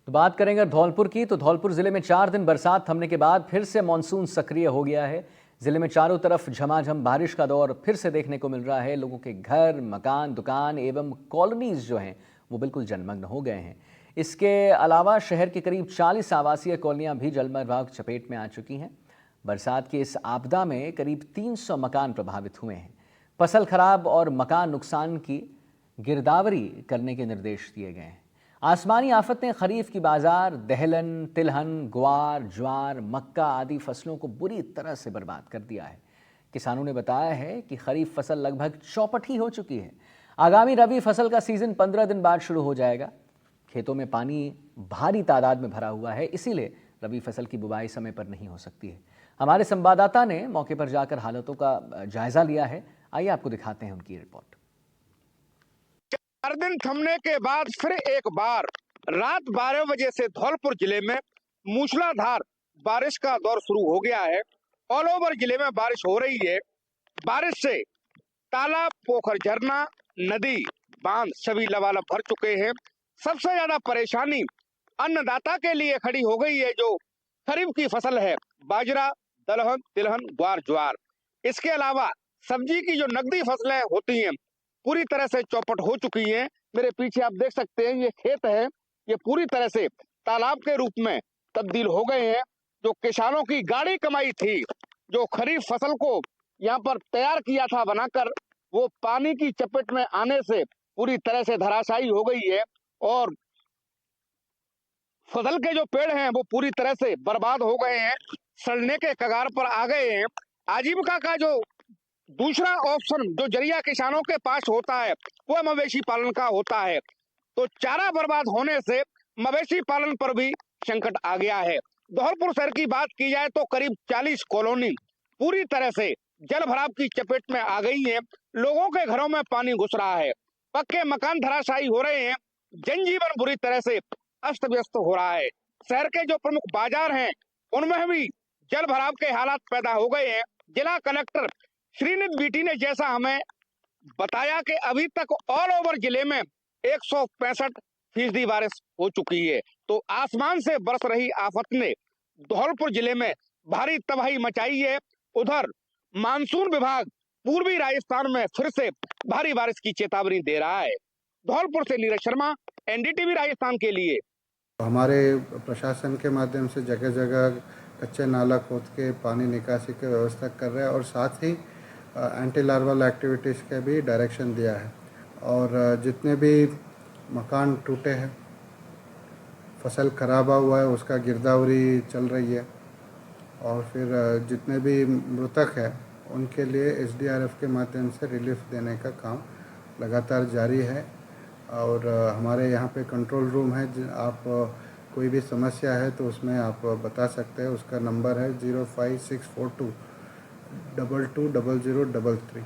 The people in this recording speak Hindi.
तो बात करेंगे धौलपुर की। तो धौलपुर जिले में 4 दिन बरसात थमने के बाद फिर से मानसून सक्रिय हो गया है। जिले में चारों तरफ झमाझम बारिश का दौर फिर से देखने को मिल रहा है। लोगों के घर, मकान, दुकान एवं कॉलोनीज जो हैं वो बिल्कुल जलमग्न हो गए हैं। इसके अलावा शहर के करीब 40 आवासीय कॉलोनियां भी जलमग्न की चपेट में आ चुकी हैं। बरसात की इस आपदा में करीब 300 मकान प्रभावित हुए हैं। फसल खराब और मकान नुकसान की गिरदावरी करने के निर्देश दिए गए हैं। आसमानी आफत ने खरीफ की बाजार, दहलन, तिलहन, ग्वार, ज्वार, मक्का आदि फसलों को बुरी तरह से बर्बाद कर दिया है। किसानों ने बताया है कि खरीफ फसल लगभग चौपट ही हो चुकी है। आगामी रबी फसल का सीजन 15 दिन बाद शुरू हो जाएगा। खेतों में पानी भारी तादाद में भरा हुआ है, इसीलिए रबी फसल की बुवाई समय पर नहीं हो सकती है। हमारे संवाददाता ने मौके पर जाकर हालातों का जायजा लिया है। आइए आपको दिखाते हैं उनकी रिपोर्ट। 4 दिन थमने के बाद फिर एक बार रात 12 बजे से धौलपुर जिले में मूसलाधार बारिश का दौर शुरू हो गया है। ऑल ओवर जिले में बारिश हो रही है। बारिश से तालाब, पोखर, झरना, नदी, बांध सभी लबालब भर चुके हैं। सबसे ज्यादा परेशानी अन्नदाता के लिए खड़ी हो गई है, जो खरीफ की फसल है, बाजरा, दलहन, तिलहन, ग्वार, ज्वार। इसके अलावा सब्जी की जो नकदी फसलें होती हैं पूरी तरह से चौपट हो चुकी हैं। मेरे पीछे आप देख सकते हैं, ये खेत है, ये पूरी तरह से तालाब के रूप में तब्दील हो गए हैं। जो किसानों की गाड़ी कमाई थी, जो खरीफ फसल को यहाँ पर तैयार किया था बनाकर, वो पानी की चपेट में आने से पूरी तरह से धराशायी हो गई है और फसल के जो पेड़ हैं वो पूरी तरह से बर्बाद हो गए हैं, सड़ने के कगार पर आ गए हैं। आजीविका का जो दूसरा ऑप्शन जो जरिया किसानों के पास होता है वो मवेशी पालन का होता है। तो चारा बर्बाद होने से मवेशी पालन पर भी संकट आ गया है। धौलपुर शहर की बात की जाए तो करीब 40 कॉलोनी पूरी तरह से जल भराव की चपेट में आ गई है। लोगों के घरों में पानी घुस रहा है, पक्के मकान धराशायी हो रहे हैं, जनजीवन बुरी तरह से अस्त व्यस्त हो रहा है। शहर के जो प्रमुख बाजार हैं उनमें भी जल भराव के हालात पैदा हो गए हैं। जिला कलेक्टर श्रीनिधि बीटी ने जैसा हमें बताया कि अभी तक ऑल ओवर जिले में 165% बारिश हो चुकी है। तो आसमान से बरस रही आफत ने धौलपुर जिले में भारी तबाही मचाई है। उधर मानसून विभाग पूर्वी राजस्थान में फिर से भारी बारिश की चेतावनी दे रहा है। धौलपुर से नीरज शर्मा, एनडीटीवी राजस्थान के लिए। हमारे प्रशासन के माध्यम से जगह जगह कच्चे नाला खोद के पानी निकासी की व्यवस्था कर रहे हैं और साथ ही एंटी लार्वल एक्टिविटीज़ का भी डायरेक्शन दिया है। और जितने भी मकान टूटे हैं, फसल खराबा हुआ है, उसका गिरदावरी चल रही है। और फिर जितने भी मृतक हैं उनके लिए एसडीआरएफ के माध्यम से रिलीफ देने का काम लगातार जारी है। और हमारे यहाँ पे कंट्रोल रूम है, आप कोई भी समस्या है तो उसमें आप बता सकते हैं। उसका नंबर है 05642 220033।